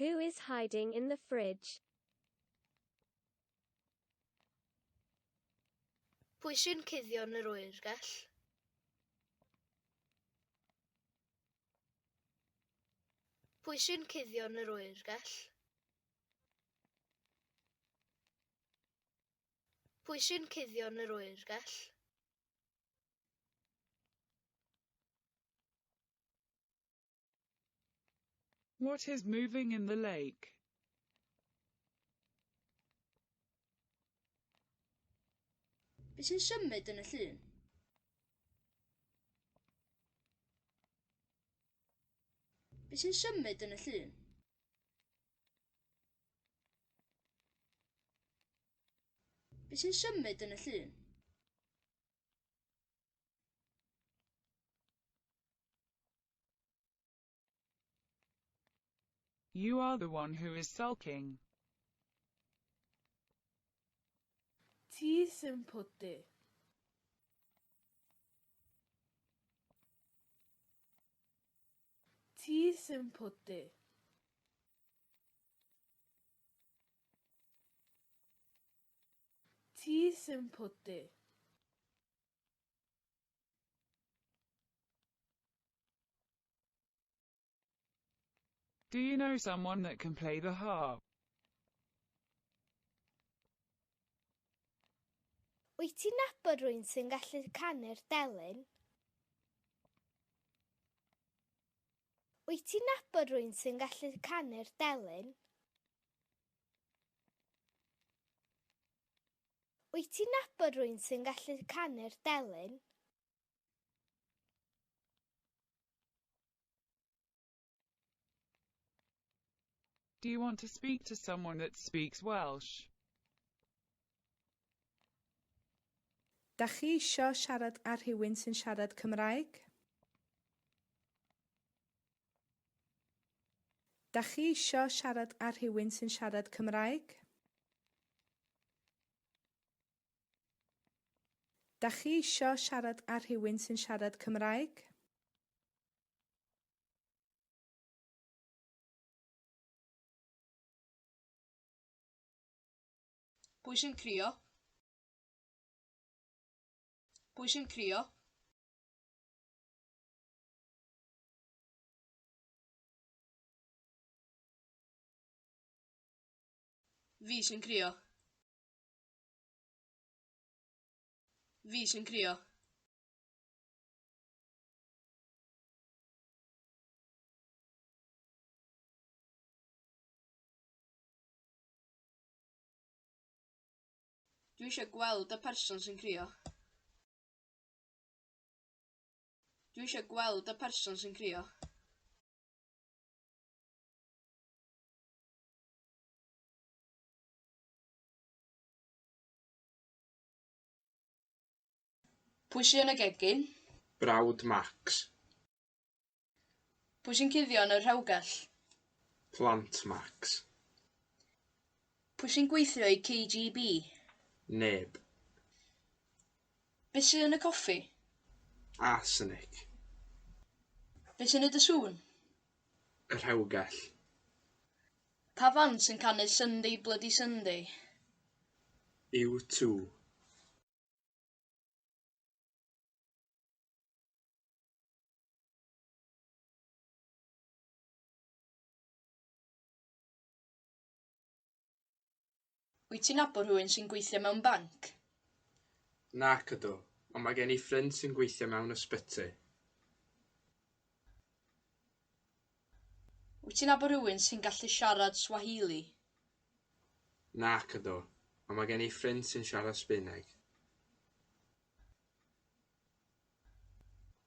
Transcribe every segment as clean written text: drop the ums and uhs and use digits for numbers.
Who is hiding in the fridge? Pwy sy'n cuddio yn yr oergell? Pwy sy'n cuddio yn yr oergell? Pwy sy'n cuddio yn yr oergell? What is moving in the lake? Be sy'n symud yn y llun? Be sy'n symud yn y llun? Be sy'n symud yn y llun? You are the one who is sulking. Ti sy'n pwdu. Ti sy'n pwdu. Ti sy'n pwdu. Do you know someone that can play the harp? Wyt ti'n nabod rhywun sy'n gallu canu'r delyn? Wyt ti'n nabod rhywun sy'n gallu canu'r delyn? Wyt ti'n nabod rhywun sy'n gallu canu'r delyn? Do you want to speak to someone that speaks Welsh? Da chi isio siarad â rhywun sy'n siarad Cymraeg? Da chi isio siarad â rhywun sy'n siarad Cymraeg? Da chi isio siarad â rhywun sy'n siarad Cymraeg? Pwy sy'n crio? Pwy sy'n crio? Fi sy'n crio. Fi sy'n crio. Dwi eisiau gweld y person sy'n crio. Dwi eisiau gweld y person sy'n crio. Pwy sy'n y gegin? Brawd Max. Pwy sy'n cuddio yn y rhewgell? Plant Max. Pwy sy'n gweithio i KGB? Neb. Be sy'n yn y coffi? Arsenic. Be sy'n y dy sŵn? Y rhewgell. Pa fan sy'n canu Sunday Bloody Sunday? uwch. Wyt ti'n nabod rhywun sy'n gweithio mewn banc? Nac ydw, ond mae gen i ffrind sy'n gweithio mewn ysbyty. Wyt ti'n nabod rhywun sy'n gallu siarad Swahili? Nac ydw, ond mae gen i ffrind sy'n siarad Sbaeneg.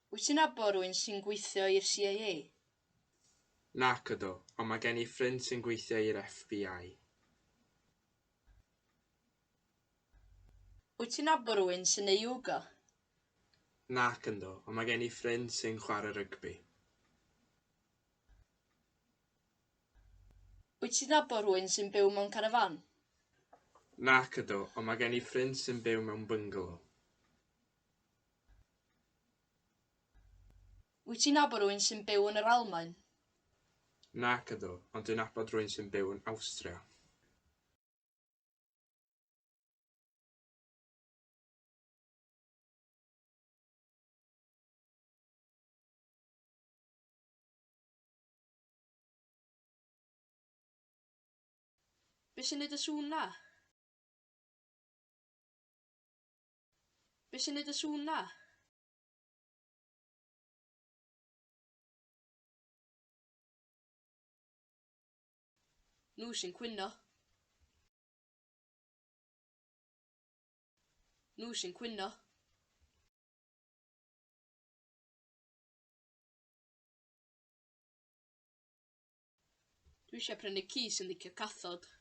Wyt ti'n nabod rhywun sy'n gweithio i'r CIA? Nac ydw, ond mae gen i ffrind sy'n gweithio i'r FBI. Wyt ti'n nabod rhywun sy'n neu yoga? Nac ydw, ond mae gen i ffrind sy'n chwarae rygbi. Wyt ti'n nabod rhywun sy'n byw mewn carafan? Nac ydw, ond mae gen i ffrind sy'n byw mewn bungalow. Wyt ti'n nabod rhywun sy'n byw yn yr Almaen? Nac ydw, ond dwi'n nabod rhywun sy'n byw yn Awstria. Be sy'n neud y sŵn na? Be sy'n neud y sŵn na? Nhw sy'n cwyno. Nhw sy'n cwyno. Dwi eisiau prynu ci sy'n licio cathod.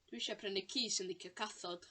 Dwi eisiau prynu ci sy'n licio cathod.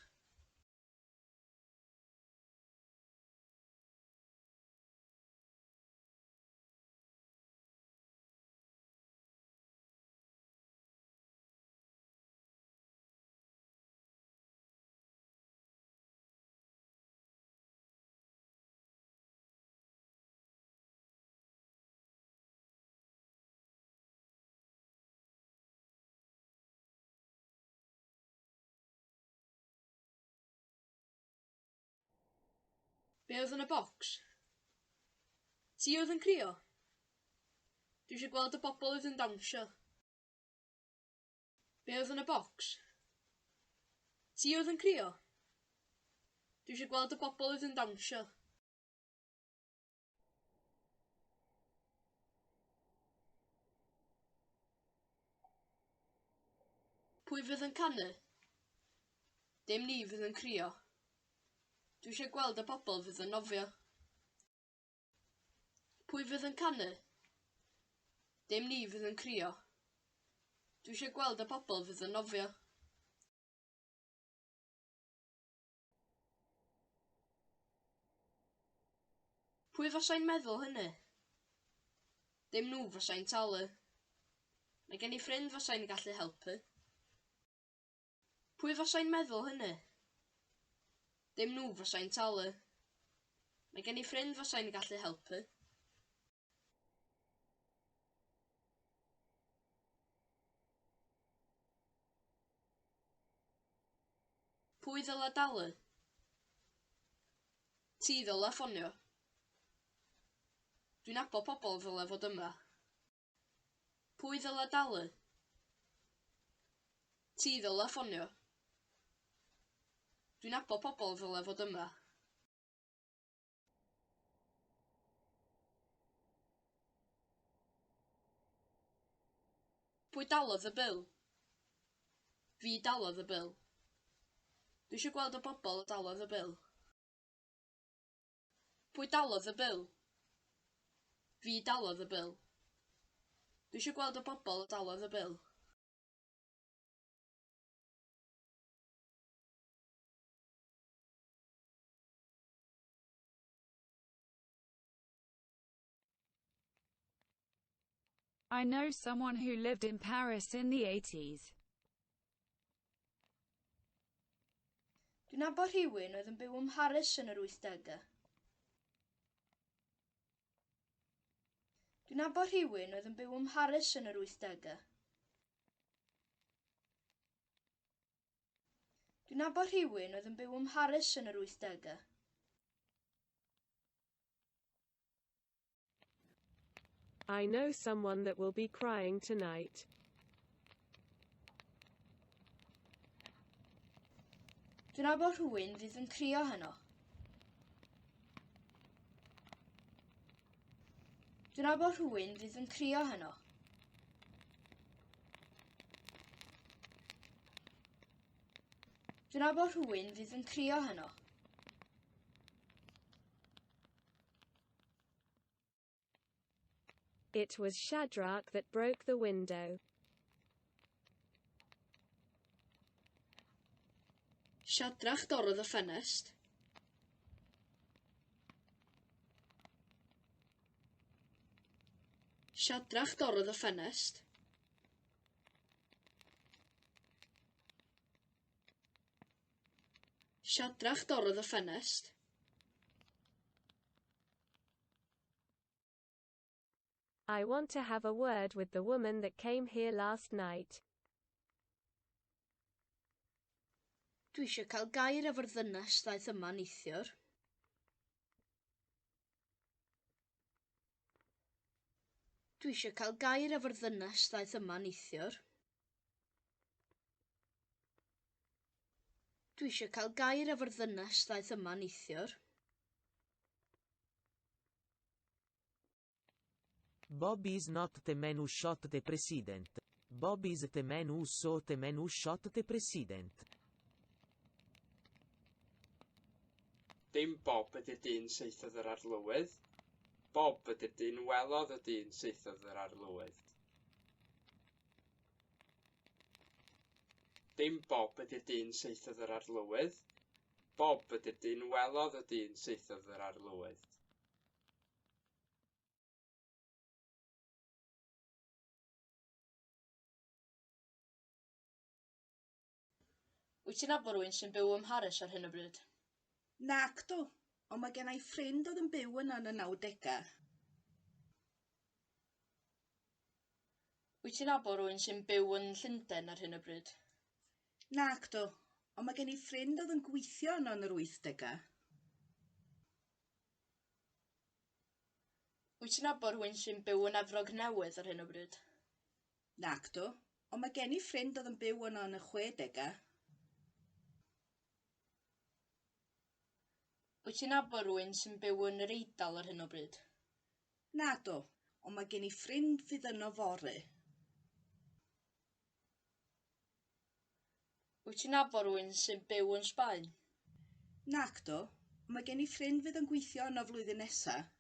Be oedd yn y bocs? Ti oedd yn crio? Dwi eisiau gweld y bobl oedd yn dawnsio. Be oedd yn y bocs? Ti oedd yn crio? Dwi eisiau gweld y bobl oedd yn dawnsio. Pwy fydd yn canu? Dim ni fydd yn crio. Dwi eisiau gweld y bobl fydd yn nofio. Pwy fydd yn canu? Dim ni fydd yn crio. Dwi eisiau gweld y bobl fydd yn nofio. Pwy fasai'n meddwl hynny? Dim nhw fasai'n talu. Mae gen I ffrind fasai'n gallu helpu. Pwy fasai'n meddwl hynny? Dim nhw fasai'n talu. Mae gen I ffrind fasai'n gallu helpu. Pwy ddylai dalu? Ti ddylai ffonio. Dwi'n nabod pobl ddylai fod yma. Pwy ddylai dalu? Ti ddylai ffonio. Dwi'n nabod pobl ddylai fod yma. Pwy dalodd y bil? Fi dalodd y bil. Dwi eisiau gweld y bobl dalodd y bil. Pwy dalodd y bil? Fi dalodd y bil. Dwi eisiau gweld y bobl dalodd y bil. I know someone who lived in Paris in the 80s. Dwi'n nabod rhywun oedd yn byw ym Mharis yn yr 80au. Dwi'n nabod rhywun oedd yn byw ym Mharis yn yr 80au. Dwi'n nabod rhywun oedd yn byw ym Mharis yn yr 80au. I know someone that will be crying tonight. Dwi'n nabod rhywun fydd yn crio heno. Dwi'n nabod rhywun fydd yn crio heno. Dwi'n nabod rhywun fydd yn crio heno. It was Shadrach that broke the window. Shadrach dorrodd y ffenest. Shadrach dorrodd y ffenest. Shadrach dorrodd y ffenest. I want to have a word with the woman that came here last night. Dwi eisiau cael gair efo'r ddynes ddaeth yma neithiwr. Dwi eisiau cael gair efo'r ddynes ddaeth yma neithiwr. Dwi eisiau cael gair efo'r ddynes ddaeth yma neithiwr. Bob is not the man who shot the president. Bob is the man who saw the man who shot the president. Dim Bob ydy'r dyn saethodd yr arlywydd. Bob ydy'r dyn welodd y dyn saethodd yr arlywydd. Dim Bob ydy'r dyn saethodd yr arlywydd. Bob ydy'r dyn welodd y dyn saethodd yr arlywydd. Wyt ti'n nabod rhywun sy'n byw ym Mharis ar hyn o bryd? Nac do, ond mae gen i ffrind oedd yn byw yna yn y 90au. Wyt ti'n nabod rhywun sy'n byw yn Llundain ar hyn o bryd? Nac do, ond mae gen i ffrind oedd yn gweithio yno yn yr 80au. Wyt ti'n nabod rhywun sy'n byw yn Efrog Newydd ar hyn o bryd? Nac do, ond mae gen i ffrind oedd yn byw yno yn y 60au. Wyt ti'n nabod rhywun sy'n byw yn yr Eidal ar hyn o bryd? Na do, ond mae gen i ffrind fydd yno fory. Wyt ti'n nabod rhywun sy'n byw yn Sbaen? Nac do, ond mae gen i ffrind fydd yn gweithio yno flwyddyn nesaf.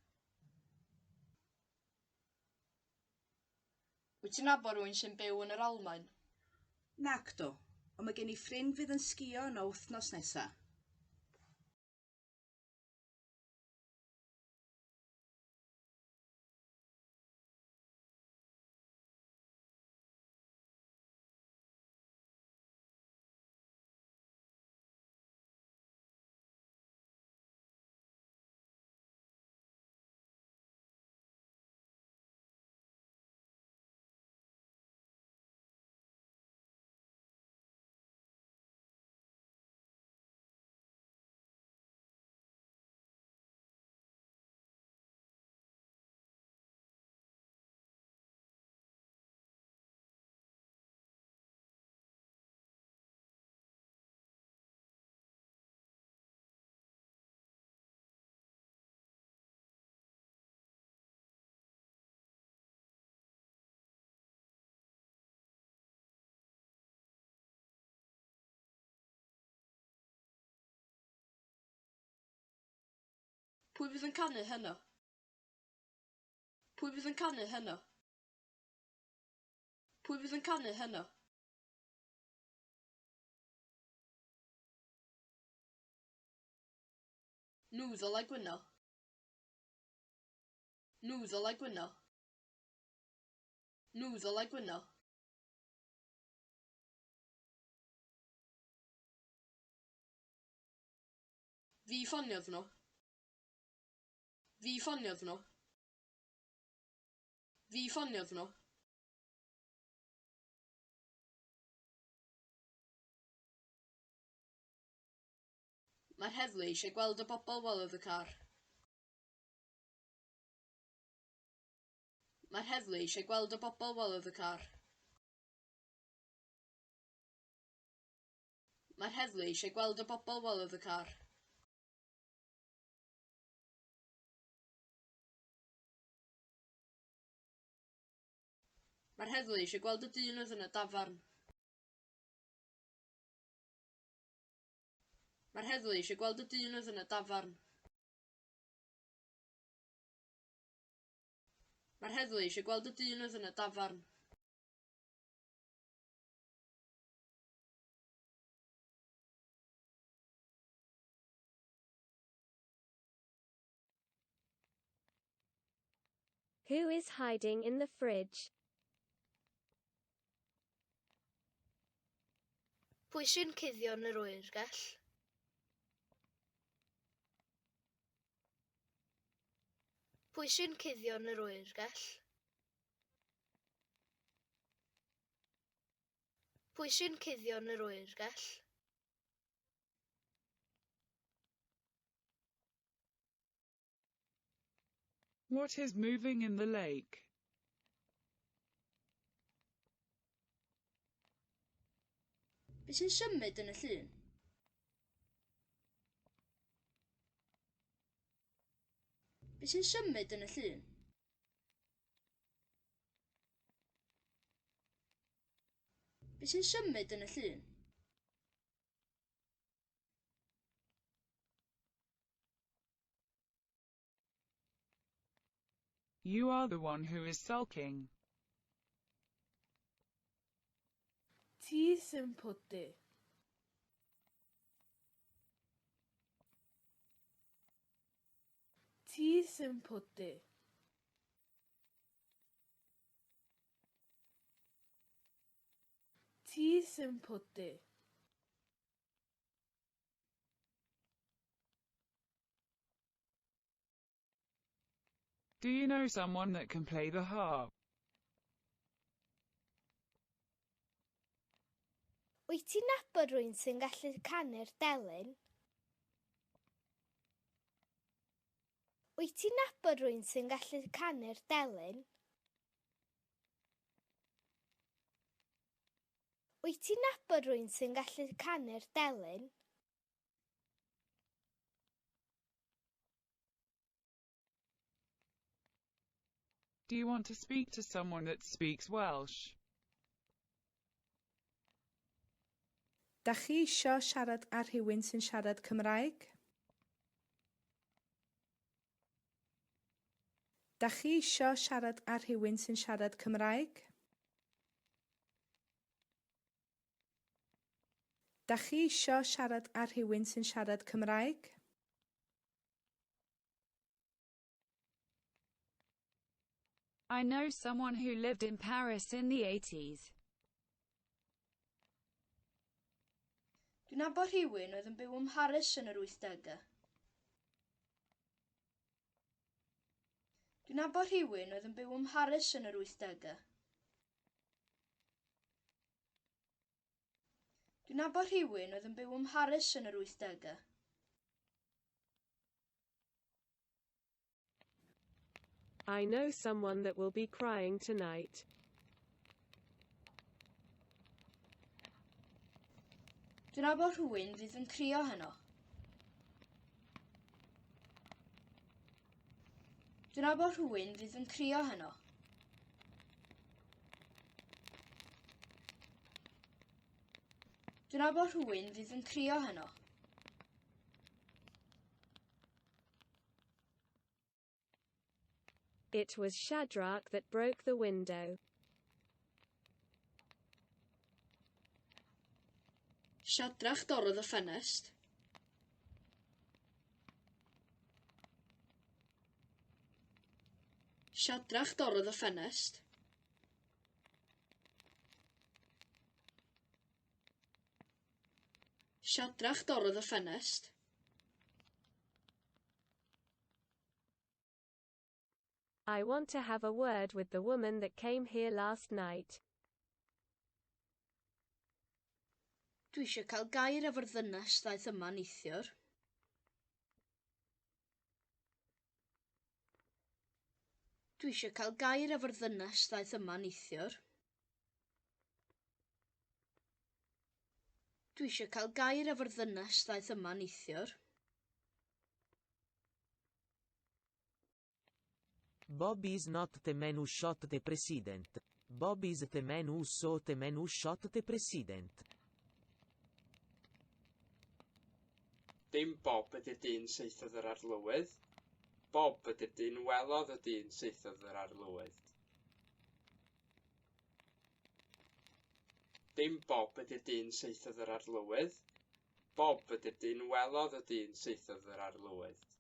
Wyt ti'n nabod rhywun sy'n byw yn yr Almaen? Nac do, ond mae gen i ffrind fydd yn sgïo yno wythnos nesaf. Pwy fydd yn canu heno? Pwy fydd yn canu heno? Pwy fydd yn canu heno? Nhw ddylai gwyno. Nhw ddylai gwyno. Nhw ddylai gwyno. Fi ffoniodd nhw. Fi ffoniodd nhw. Fi ffoniodd nhw. Mae'r heddlu eisiau gweld y bobl welodd y car. Mae'r heddlu eisiau gweld y bobl welodd y car. Mae'r heddlu eisiau gweld y bobl welodd y car. Mae'r heddlu eisiau gweld y dyn oedd yn y dafarn. Mae'r heddlu eisiau gweld y dyn oedd yn y dafarn. Mae'r heddlu eisiau gweld y dyn oedd yn y dafarn. Who is hiding in the fridge? Pwy sy'n cuddio yn yr oergell? Pwy sy'n cuddio yn yr oergell? Pwy sy'n cuddio yn yr oergell? What is moving in the lake? Be sy'n symud yn y llun? Be sy'n symud yn y llun? Be sy'n symud yn y llun? You are the one who is sulking. Ti sy'n pwdu. Ti sy'n pwdu. Ti sy'n pwdu. Do you know someone that can play the harp? Wyt ti'n nabod rhywun sy'n gallu canu'r delyn? Wyt ti'n nabod rhywun sy'n gallu canu'r delyn? Wyt ti'n nabod rhywun sy'n gallu canu'r delyn? Do you want to speak to someone that speaks Welsh? Da chi isio siarad â rhywun sy'n siarad Cymraeg? Da chi isio siarad â rhywun sy'n siarad Cymraeg? Da chi isio siarad â rhywun sy'n siarad Cymraeg? I know someone who lived in Paris in the 80s. Dwi'n nabod rhywun oedd yn byw ym Mharis yn yr 80au. Dwi'n nabod rhywun oedd yn byw ym Mharis yn yr 80au. Dwi'n nabod rhywun oedd yn byw ym Mharis yn yr 80au. I know someone that will be crying tonight. Dwi'n nabod rhywun fydd yn crio heno. Dwi'n nabod rhywun fydd yn crio heno. Dwi'n nabod rhywun fydd yn crio heno. It was Shadrach that broke the window. Shadrach dorrodd y ffenest. Shadrach dorrodd y ffenest. Shadrach dorrodd y ffenest. I want to have a word with the woman that came here last night. Dwi eisiau cael gair efo'r ddynes ddaeth yma neithiwr. Dwi eisiau cael gair efo'r ddynes ddaeth yma neithiwr. Dwi eisiau cael gair efo'r ddynes ddaeth yma neithiwr. Bob is not the man who shot the president. Bob is the man who saw the man who shot the president. Dim Bob ydy'r dyn saethodd yr arlywydd. Bob ydy'r dyn welodd y dyn saethodd yr arlywydd. Dim Bob ydy'r dyn saethodd yr arlywydd. Bob ydy'r dyn welodd y dyn saethodd yr arlywydd.